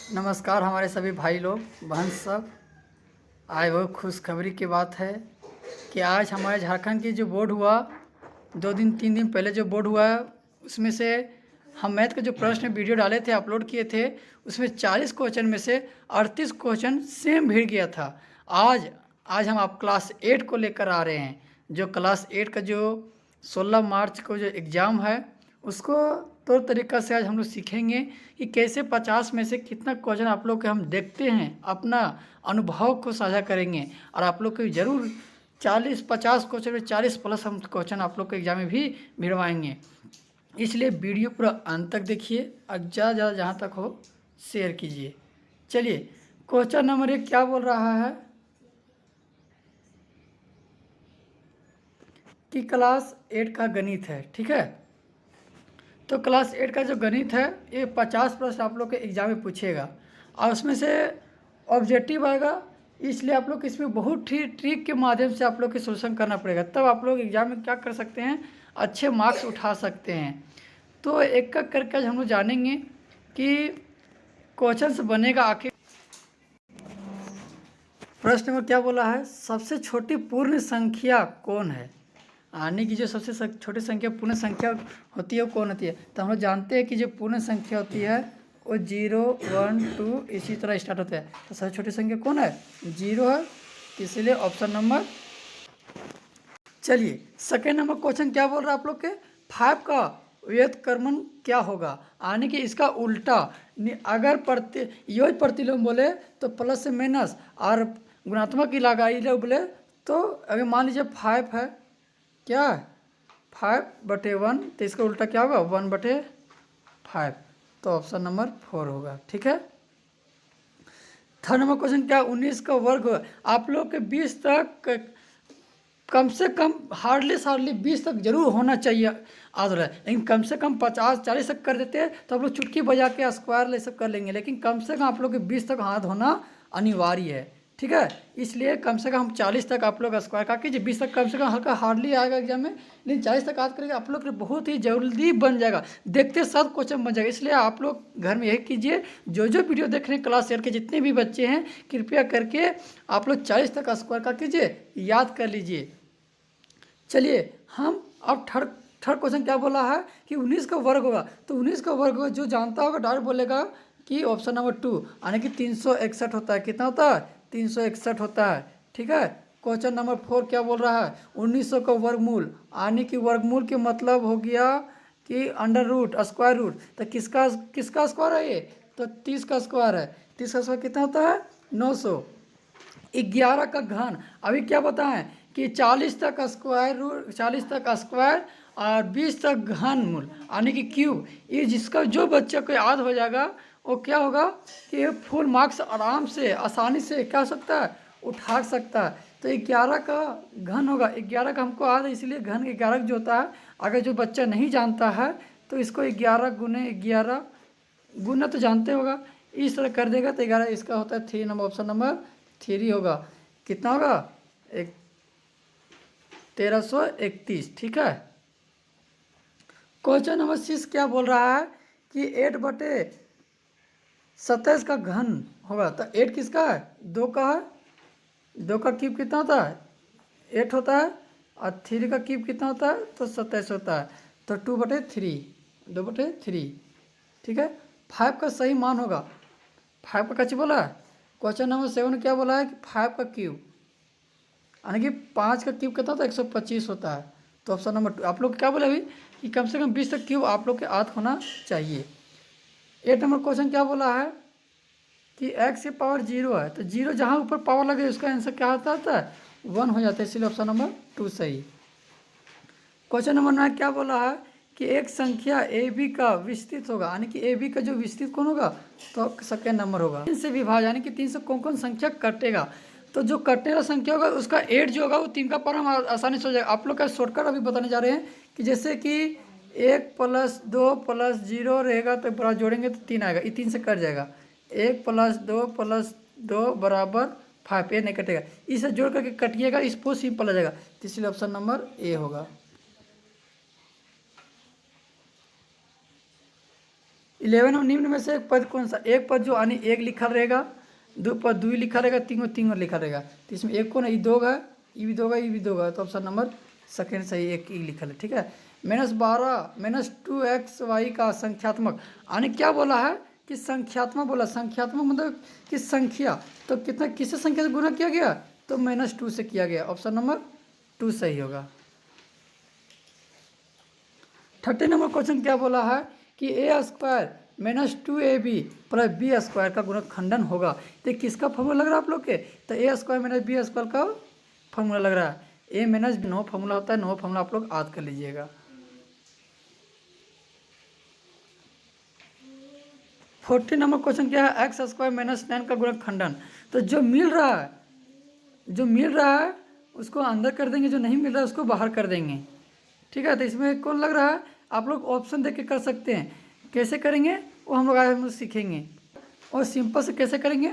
नमस्कार हमारे सभी भाई लोग बहन सब। आज वो खुशखबरी की बात है कि आज हमारे झारखंड की जो बोर्ड हुआ 2 दिन 3 दिन पहले जो बोर्ड हुआ उसमें से हम मैथ के जो प्रश्न वीडियो डाले थे अपलोड किए थे उसमें 40 क्वेश्चन में से 38 क्वेश्चन सेम भिड़ गया था। आज आज हम आप क्लास 8 को लेकर आ रहे हैं। जो क्लास 8 का जो 16 मार्च को जो एग्ज़ाम है उसको तौर तरीक़ा से आज हम लोग सीखेंगे कि कैसे 50 में से कितना क्वेश्चन आप लोग के हम देखते हैं, अपना अनुभव को साझा करेंगे और आप लोग को ज़रूर 40-50 क्वेश्चन में 40 प्लस हम क्वेश्चन आप लोग के एग्जाम में भी भिड़वाएंगे। इसलिए वीडियो पूरा अंत तक देखिए और ज़्यादा ज़्यादा जहाँ तक हो शेयर कीजिए। चलिए क्वेश्चन नंबर 1 क्या बोल रहा है कि क्लास 8 का गणित है। ठीक है, तो क्लास 8 का जो गणित है ये 50 प्रश्न आप लोग के एग्जाम में पूछेगा और उसमें से ऑब्जेक्टिव आएगा। इसलिए आप लोग इसमें बहुत ही ट्रिक के माध्यम से आप लोग के सोल्यूशन करना पड़ेगा, तब आप लोग एग्जाम में क्या कर सकते हैं, अच्छे मार्क्स उठा सकते हैं। तो एक एक करके आज हम लोग जानेंगे कि क्वेश्चन बनेगा आखिर। प्रश्न में क्या बोला है, सबसे छोटी पूर्ण संख्या कौन है। आने की जो सबसे छोटी संख्या पूर्ण संख्या होती है वो कौन होती है। तो हम लोग जानते हैं कि जो पूर्ण संख्या होती है वो 0, 1, 2 इसी तरह स्टार्ट होता है। तो सबसे छोटी संख्या कौन है, 0 है, इसलिए ऑप्शन नंबर। चलिए सेकेंड नंबर क्वेश्चन क्या बोल रहा है आप लोग के, 5 का व्युत्क्रमण क्या होगा। आने की इसका उल्टा, अगर योग प्रतिलोम बोले तो प्लस से माइनस और गुणात्मक की लगाई बोले तो अगर मान लीजिए 5 है, क्या 5/1, तो इसका उल्टा क्या होगा 1/5, तो ऑप्शन नंबर 4 होगा। ठीक है, थर्ड नंबर क्वेश्चन क्या, 19 का वर्ग होगा। आप लोग के 20 तक कम से कम हार्डली 20 तक जरूर होना चाहिए आज रहा है, लेकिन कम से कम 50-40 तक कर देते हैं तो आप लोग चुटकी बजा के स्क्वायर ये सब कर लेंगे, लेकिन कम से कम आप लोग के 20 तक हाथ होना अनिवार्य है। ठीक है, इसलिए कम से कम 40 तक आप लोग स्क्वायर का कीजिए। 20 तक कम से कम हल्का हार्डली आएगा एग्जाम में, लेकिन 40 तक याद करेंगे आप लोग के बहुत ही जल्दी बन जाएगा, देखते साथ क्वेश्चन बन जाएगा। इसलिए आप लोग घर में यही कीजिए, जो वीडियो देख रहे हैं क्लास 8 के जितने भी बच्चे हैं कृपया करके आप लोग 40 तक स्क्वायर का कीजिए, याद कर लीजिए। चलिए हम अब थर्ड क्वेश्चन क्या बोला है कि 19 का वर्ग होगा। तो 19 का वर्ग जो जानता होगा डायरेक्ट बोलेगा कि ऑप्शन नंबर 2 यानी कि 361 होता है। कितना होता है, 361 होता है। ठीक है, क्वेश्चन नंबर 4 क्या बोल रहा है, 1900 का वर्गमूल, यानी कि वर्गमूल के मतलब हो गया कि अंडर रूट स्क्वायर रूट। तो किसका स्क्वायर है ये, तो 30 का स्क्वायर है। 30 का स्क्वायर कितना होता है 900। 11 का घन, अभी क्या बताएं कि 40 तक स्क्वायर रूट, 40 तक स्क्वायर और 20 तक घन मूल यानी कि क्यूब। ये जिसका जो बच्चे को याद हो जाएगा वो क्या होगा कि फुल मार्क्स आराम से आसानी से क्या सकता है उठा सकता है। तो 11 का घन होगा, 11 का हमको याद है इसलिए घन 11 जो होता है। अगर जो बच्चा नहीं जानता है तो इसको 11 गुने 11 गुना तो जानते होगा, इस तरह कर देगा तो 11 इसका होता है 3 नंबर, ऑप्शन नंबर 3 होगा। कितना होगा 1331। ठीक है, क्वेश्चन नंबर 6 क्या बोल रहा है कि 8/27 का घन होगा। तो 8 किसका है, 2 का है, 2 का क्यूब कितना होता है 8 होता है और 3 का क्यूब कितना होता है तो 27 होता है। तो 2/3, 2/3। ठीक है, 5 का सही मान होगा, 5 का कच्ची बोला है। क्वेश्चन नंबर 7 क्या बोला है कि 5 का क्यूब यानी कि 5 का क्यूब कितना होता है 125 होता है। तो ऑप्शन नंबर 2 आप लोग क्या बोले अभी कि कम से कम 20 तक क्यूब आप लोग के याद होना चाहिए। 8 नंबर क्वेश्चन क्या बोला है कि x की पावर 0 है। तो 0 जहाँ ऊपर पावर लगे उसका आंसर क्या होता है 1 हो जाता है, इसलिए ऑप्शन नंबर 2 सही। क्वेश्चन नंबर 9 क्या बोला है कि एक संख्या ए बी का विस्तृत होगा, यानी कि ए बी का जो विस्तृत कौन होगा तो सेकेंड नंबर होगा। 3 से विभाजन यानी कि 3 से कौन कौन संख्या कटेगा, तो जो कटने वाला संख्या होगा उसका 8 जो होगा वो 3 का पावर हम आसानी से हो जाएगा। आप लोग का शॉर्टकट अभी बताने जा रहे हैं कि जैसे कि 1 + 2 + 0 रहेगा तो बड़ा जोड़ेंगे तो 3 आएगा, ये 3 से कट जाएगा। 1 + 2 + 2 = 5, ये नहीं कटेगा, इसे जोड़ करके कटिएगा, इस बहुत सिंपल आ जाएगा, इसलिए ऑप्शन नंबर ए होगा। 11 और निम्न में से एक पद कौन सा? एक पद जो यानी एक लिखा रहेगा, दो पद दुई लिखा रहेगा, तीन और तीन और लिखा रहेगा। तो इसमें एक कौन है? ये दो है, ये भी दो है, ये भी दो है। तो ऑप्शन नंबर सेकेंड सही, एक ही लिखा है। ठीक है। -12 -2xy का संख्यात्मक, यानी क्या बोला है कि संख्यात्मक बोला। संख्यात्मक मतलब कि संख्या, तो कितना किससे संख्या से गुणा किया गया? तो -2 से किया गया। ऑप्शन नंबर 2 सही होगा। 30 नंबर क्वेश्चन क्या बोला है कि a² - 2ab + b² का गुणनखंडन होगा। तो किसका फॉर्मूला लग रहा है आप लोग के? तो a² - b² का फॉर्मूला लग रहा है। a - नो फॉर्मूला होता है, नो फॉर्मूला आप लोग याद कर लीजिएगा। 40 नंबर क्वेश्चन क्या है? x² - 9 का गुणनखंडन। तो जो मिल रहा है उसको अंदर कर देंगे, जो नहीं मिल रहा है उसको बाहर कर देंगे। ठीक है। तो इसमें कौन लग रहा है? आप लोग ऑप्शन देख के कर सकते हैं। कैसे करेंगे वो हम लोग आज हम लोग सीखेंगे। और सिंपल से कैसे करेंगे?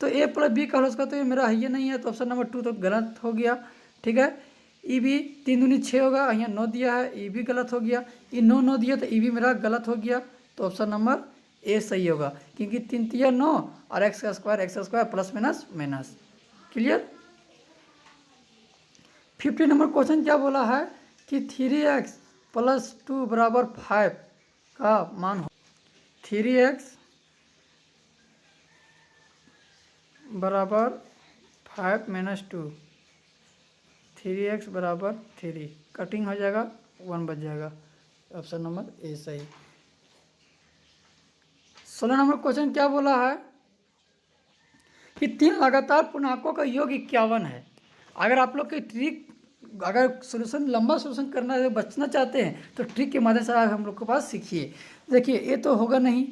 तो a + b का होल स्क्वायर, तो ये मेरा ये नहीं है, तो ऑप्शन नंबर 2 तो गलत हो गया। ठीक है। ई भी 3 दूनी 6 होगा, यहाँ 9 दिया है, ये भी गलत हो गया। ये 9 दिया तो ये भी मेरा गलत हो गया। तो ऑप्शन नंबर ए सही होगा, क्योंकि 3 तिया 9 और x² plus minus minus. Clear. 50 number question क्या बोला है कि 3x + 2 = 5 का मान हो। 3x = 5 - 2, 3x = 3, कटिंग हो जाएगा, 1 बच जाएगा। ऑप्शन नंबर ए सही। 16 नंबर क्वेश्चन क्या बोला है कि 3 लगातार पूर्णांकों का योग 51 है। अगर आप लोग की ट्रिक, अगर सोल्यूशन लंबा सोल्यूशन करना है, बचना चाहते हैं, तो ट्रिक के माध्यम से हम लोग के पास सीखिए। देखिए ये तो होगा नहीं,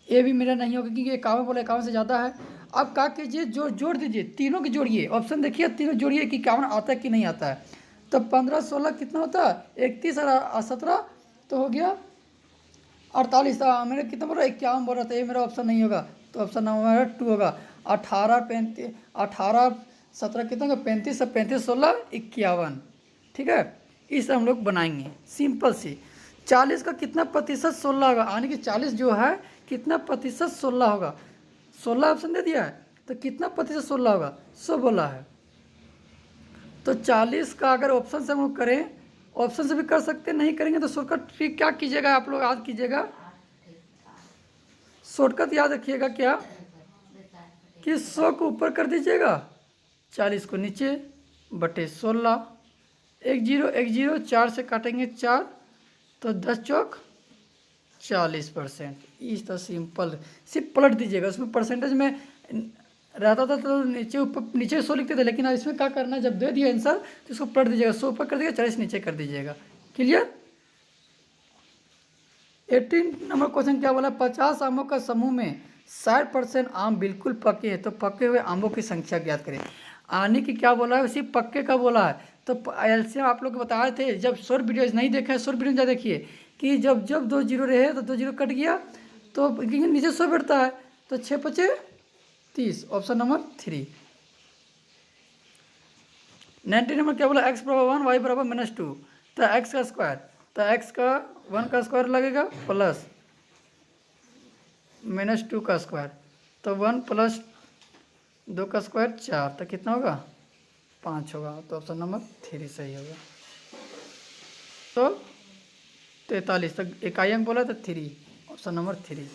ये भी मेरा नहीं होगा, क्योंकि 51 बोला 51 से ज़्यादा है। अब क्या कीजिए, जोड़ दीजिए, तीनों की जोड़िए। ऑप्शन देखिए, तीनों जोड़िए कि 51 आता है कि नहीं आता है। तो 15 16 कितना होता है? 31 और 17 तो हो गया 48। मैंने कितना बोला? 51 बोल रहा था। ये मेरा ऑप्शन नहीं होगा, तो ऑप्शन नंबर 2 होगा। 18 35 18 17 कितना होगा? 35 और 35 16 51। ठीक है। इसे हम लोग बनाएंगे सिंपल सी। 40 का कितना प्रतिशत 16 होगा? यानी कि 40 जो है कितना प्रतिशत 16 होगा? 16 ऑप्शन दे दिया है, तो कितना प्रतिशत 16 होगा? 100 बोला है। तो 40 का अगर ऑप्शन से हम लोग करें, ऑप्शन से भी कर सकते हैं, नहीं करेंगे तो शॉर्टकट ट्रिक क्या कीजिएगा आप लोग याद कीजिएगा। शॉर्टकट याद रखिएगा क्या कि 100 को ऊपर कर दीजिएगा, 40 को नीचे, बटे 16। 1 0 1 0, 4 से काटेंगे 4, तो 10 चौक 40%। इस तरह सिंपल सिर्फ पलट दीजिएगा। उसमें परसेंटेज में रहता था तो नीचे ऊपर नीचे 100 लिखते थे, लेकिन अब इसमें क्या करना है, जब दे दिया आंसर तो इसको पलट दीजिएगा। 100 ऊपर कर दीजिएगा, 40 नीचे कर दीजिएगा। क्लियर। 18 नंबर क्वेश्चन क्या बोला? 50 आमों का समूह में 60% आम बिल्कुल पके हैं, तो पके हुए आमों की संख्या ज्ञात करें। आने की क्या बोला है? उसी पक्के का बोला है। तो एलसीएम आप लोग बता रहे थे, जब शॉर्ट वीडियोज नहीं देखा है, शॉर्ट वीडियो जा देखिए कि जब 2 जीरो रहे तो 2 जीरो कट गया, तो नीचे 100 बैठता है, तो 6 5 30। Option number 3। 90 नंबर क्या बोला? x = 1 y = -2, तो x का स्क्वायर, तो x का 1 का स्क्वायर लगेगा प्लस -2 का स्क्वायर, तो 1 + 2 का स्क्वायर 4, तो कितना होगा? 5 होगा। तो ऑप्शन नंबर 3 सही होगा। तो 43 तक इकाई अंक बोला, तो 3, ऑप्शन नंबर 3।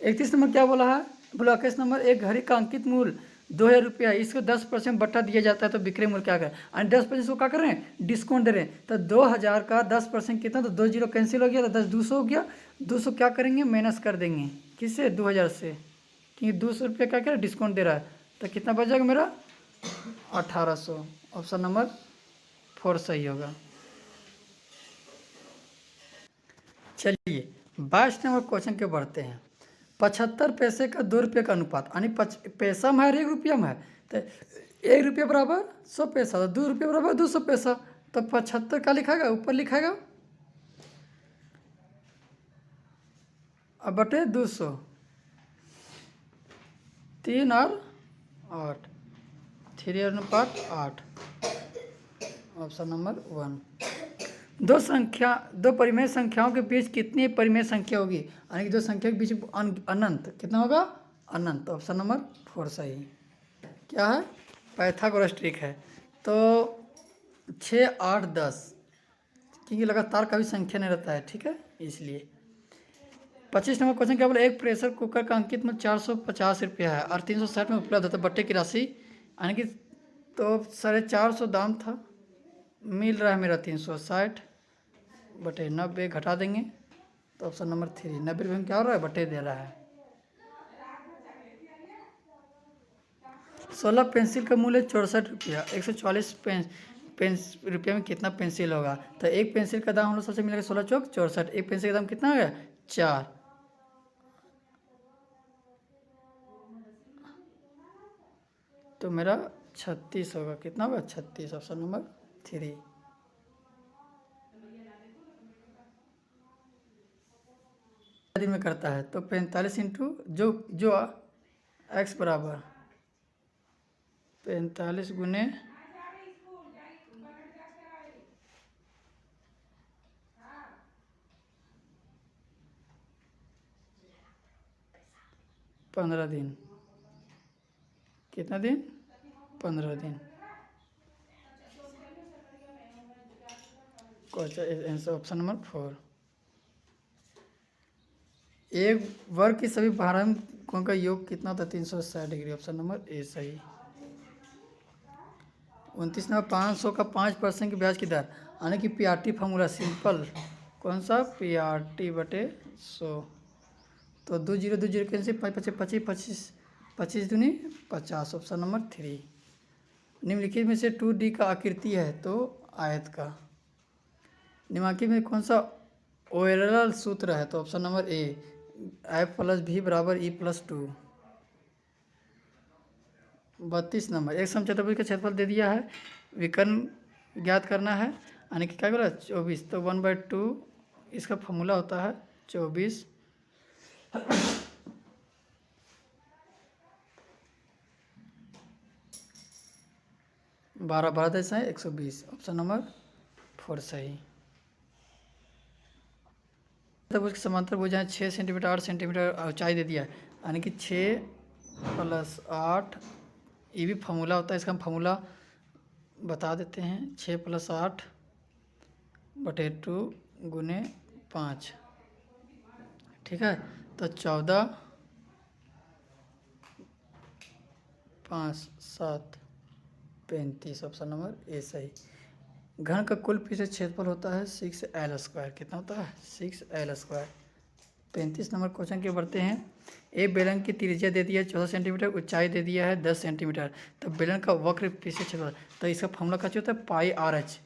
31 नंबर क्या बोला है? बोला 21 नंबर, एक घड़ी का अंकित मूल्य 2000 रुपया, इसको 10% बट्टा दिया जाता है, तो विक्रय मूल्य क्या करें? और 10% इसको क्या कर रहे हैं? डिस्काउंट दे रहे हैं। तो 2000 का 10% कितना? तो 2 जीरो कैंसिल हो गया, तो 10 200 हो गया। 200 क्या करेंगे? माइनस कर देंगे। किससे? 2000 से, क्योंकि 200 रुपये क्या करें? डिस्काउंट दे रहा है। तो कितना बच जाएगा मेरा? 1800। ऑप्शन नंबर 4 सही होगा। चलिए 22 नंबर क्वेश्चन के बढ़ते हैं। 75 पैसे का 2 रुपये का अनुपात, यानी पैसा में है और 1 रुपया में है, तो 1 रुपया बराबर 100 पैसा, तो 2 रुपये बराबर 200 पैसा। तो 75 क्या लिखाएगा? ऊपर लिखाएगा अब बटे 200, 3 और 8, 3 अनुपात 8। Option number 1। दो परिमेय संख्याओं के बीच कितनी परिमेय संख्या होगी, यानी कि दो संख्या के बीच अनंत कितना होगा, अनंत। तो ऑप्शन नंबर 4 सही। क्या है, पाइथागोरस ट्रिक है। तो 6, 8, 10 क्योंकि लगातार कभी संख्या नहीं रहता है, ठीक है, इसलिए। 25 नंबर क्वेश्चन क्या बोला, एक प्रेशर कुकर का अंकित मूल्य 450 रुपया है और 360 में उपलब्ध है, तो बट्टे की राशि यानी कि तो 450 दाम था, मिल रहा है मेरा 360 बटे 90 घटा देंगे, तो ऑप्शन नंबर 3 90 रुपये में क्या हो रहा है, बटे दे रहा है। 16 पेंसिल का मूल्य 64 रुपया, 140 रुपये में कितना पेंसिल होगा, तो एक पेंसिल का दाम हम लोग सबसे मिलेगा 16 चौक 64, एक पेंसिल का दाम कितना हो गया 4, तो मेरा 36 होगा, कितना होगा 36, ऑप्शन नंबर 3। दिन में करता है तो 45 इंटू जो एक्स बराबर 45 गुने 15 दिन, कितना दिन 15 दिन। Answer option number 4। एक वर्ग की सभी भारांकों का योग कितना होता है 360 डिग्री, ऑप्शन नंबर ए सही। 29 नंबर 500 का 5% की ब्याज की दर, यानी कि पीआरटी फार्मूला सिंपल कौन सा, पीआरटी बटे 100, तो 2 0 2 0 कैंसिल, 5 25 25 25 दूनी 50, ऑप्शन नंबर 3। निम्नलिखित में से 2D का आकृति है तो आयत का, निम्नलिखित में कौन सा ओरेलल सूत्र है, तो option number A F + V = E+2। 32 number एक समचतुर्भुज का क्षेत्रफल दे दिया है, विकर्ण ज्ञात करना है, यानी कि क्या बोला 24, तो 1/2 इसका फॉर्मूला होता है 24 12 12 देश है 120, ऑप्शन नंबर 4 सही। चतुर्भुज के समांतर भुजाएं 6 सेंटीमीटर 8 सेंटीमीटर ऊंचाई दे दिया है, यानी कि 6 + 8, ये भी फार्मूला होता है, इसका हम फार्मूला बता देते हैं, 6 + 8 बटे 2 गुने 5, ठीक है, तो 14 5 7 35, ऑप्शन नंबर ए सही। घन का कुल पृष्ठ क्षेत्रफल होता है 6L², कितना होता है 6L²। 35 नंबर क्वेश्चन के बढ़ते हैं, एक बेलन की त्रिज्या दे दिया है 14 सेंटीमीटर, ऊंचाई दे दिया है 10 सेंटीमीटर, तो बेलन का वक्र पृष्ठ क्षेत्रफल, तो इसका फॉर्मूला क्या होता है πRh,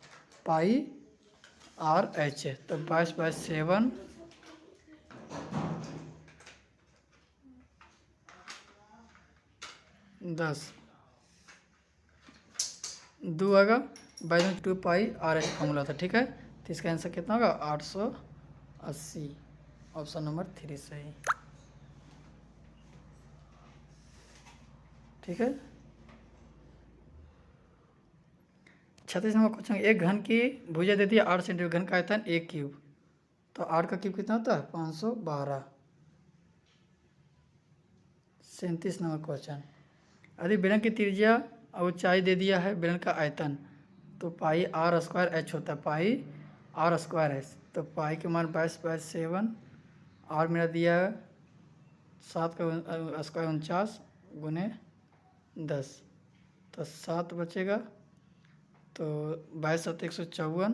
तो 22/7 10 2 आएगा 2πRh फॉर्मूला था, ठीक है, तो इसका आंसर कितना होगा 880, ऑप्शन नंबर 3 सही, ठीक है। 36 नंबर क्वेश्चन, एक घन की भुजा देती है 8 सेंटीमीटर, घन का आयतन 1 क्यूब, तो 8 का क्यूब कितना होता है 512। 37 नंबर क्वेश्चन, यदि बेलन की त्रिज्या और ऊंचाई दे दिया है बेलन का आयतन, तो πr² होता है, πr², तो पाई के मान 22/7, आर मेरा दिया है 7 का स्क्वायर 49 गुने 10, तो 7 बचेगा, तो 22 7 154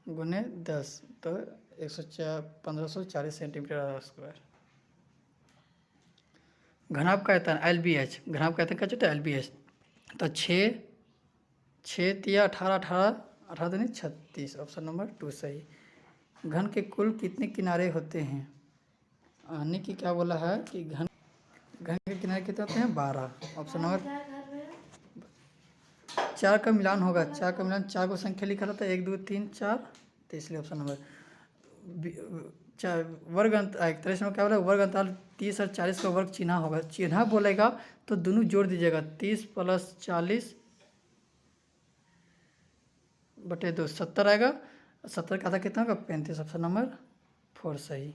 गुने 10, तो 1540 सेंटीमीटर स्क्वायर। घनाभ का आयतन LBH, घनाभ का आयतन क्या होता है LBH, तो 6 तिया 18 18 18 दूनी 36, ऑप्शन नंबर 2 सही। घन के कुल कितने किनारे होते हैं, यानी कि क्या बोला है कि घन के किनारे कितने होते हैं 12, ऑप्शन नंबर 4 का मिलान होगा, 4 का मिलान 4 को संख्या लिखा रहता है 1 2 3 4, तो इसलिए ऑप्शन नंबर वर्ग अंतर 33 में क्या बोला वर्ग अंतराल 30 और 40 का वर्ग चिन्ह होगा, चिन्ह बोलेगा तो दोनों जोड़ दीजिएगा, 30 + 40 बटे 2 70 आएगा। 70 का आधा कितना होगा 35, ऑप्शन नंबर 4 सही।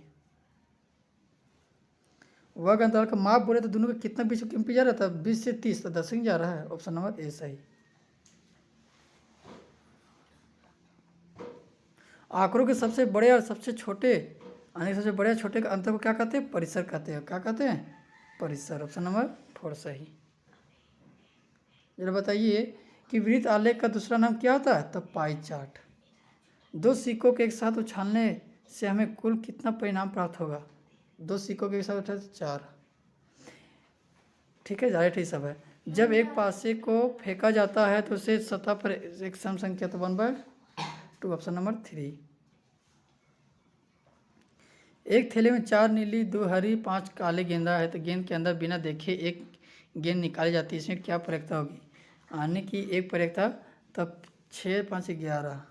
वर्ग अंतराल का माप बोले तो दोनों का कितना बीच में जा रहा था 20 से 30, तो 10 ही जा रहा है, ऑप्शन नंबर ए सही। आंकड़ों के सबसे बड़े और सबसे छोटे यानी सबसे बड़े और छोटे का अंतर को क्या कहते हैं, परिसर कहते हैं। क्या कहते हैं, परिसर, ऑप्शन नंबर 4 सही। जरा बताइए कि वृत्त आलेख का दूसरा नाम क्या होता है, तो पाई चार्ट। 2 सिक्कों के एक साथ उछालने से हमें कुल कितना परिणाम प्राप्त होगा, 2 सिक्कों के एक साथ उठाए तो 4। ठीक है, डायरेक्ट ही सब है। जब एक पासे को फेंका जाता है तो उसे सतह पर एक सम संख्या तो 1/2, ऑप्शन नंबर 3। एक थैले में 4 नीली 2 हरी 5 काले गेंदा है, तो गेंद के अंदर बिना देखे एक गेंद निकाली जाती है, इसमें क्या प्रयोगता होगी, आने की एक प्रयोगता, तब 6 5 11।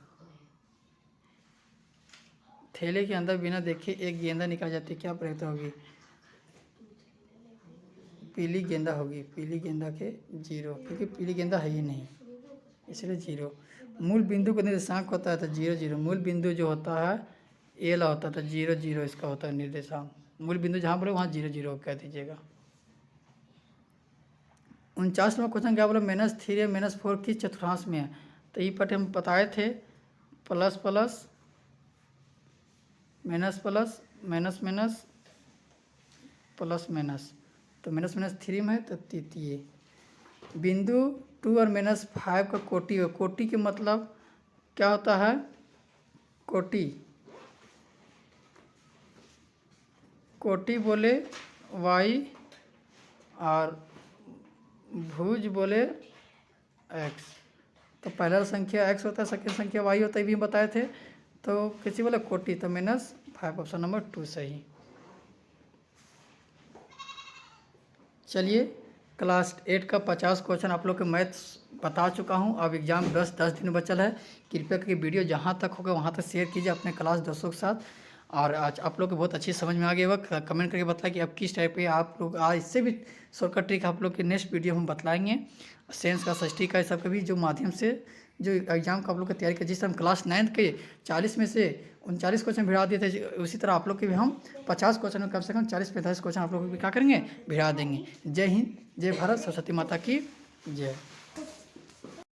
थैले के अंदर बिना देखे एक गेंदा निकाली जाती है, क्या प्रयोगता होगी, पीली गेंदा होगी। पीली गेंदा के 0, क्योंकि पीली गेंदा है ही नहीं, इसलिए 0। मूल बिंदु का निर्देशांक होता है तो 0 0। मूल बिंदु जो होता है एल होता है तो 0 0 इसका होता है निर्देशांक। मूल बिंदु जहाँ बोले वहाँ 0 0 कह दीजिएगा। 49वां क्वेश्चन क्या बोला, -3 या -4 किस चतुर्थांश में है, तो ये पट हम बताए थे, plus plus minus plus minus minus plus minus, तो -3 में है तो तृतीय। बिंदु 2 और -5 का कोटि है। कोटि के मतलब क्या होता है, कोटि, कोटि बोले y और भुज बोले x, तो पहला संख्या x होता है, सेकंड संख्या y होता है, भी हम बताए थे। तो किसी बोले कोटि, तो -5, ऑप्शन नंबर 2 सही। चलिए, क्लास 8 का 50 क्वेश्चन आप लोग के मैथ्स बता चुका हूं। अब एग्ज़ाम 10 दिन बचल है। कृपया करके वीडियो जहां तक होगा वहां तक शेयर कीजिए अपने क्लास दोस्तों के साथ। और आज आप लोग को बहुत अच्छी समझ में आ गया होगा। कमेंट करके बताएं कि अब किस टाइप के आप लोग आज इससे भी शॉर्टकट ट्रिक आप लोग के नेक्स्ट वीडियो हम बतलाएंगे। सेंस का, षष्ठी का, सब का भी जो माध्यम से जो एग्जाम का आप लोग की तैयारी कर, जिस हम क्लास 9 के 40 में से 39 क्वेश्चन भिड़ा दिए थे, उसी तरह आप लोग के भी हम 50 क्वेश्चन में कम से कम 40-45 क्वेश्चन आप लोग भी क्या करेंगे, भिड़ा देंगे। जय हिंद, जय भारत, सरस्वती माता की जय।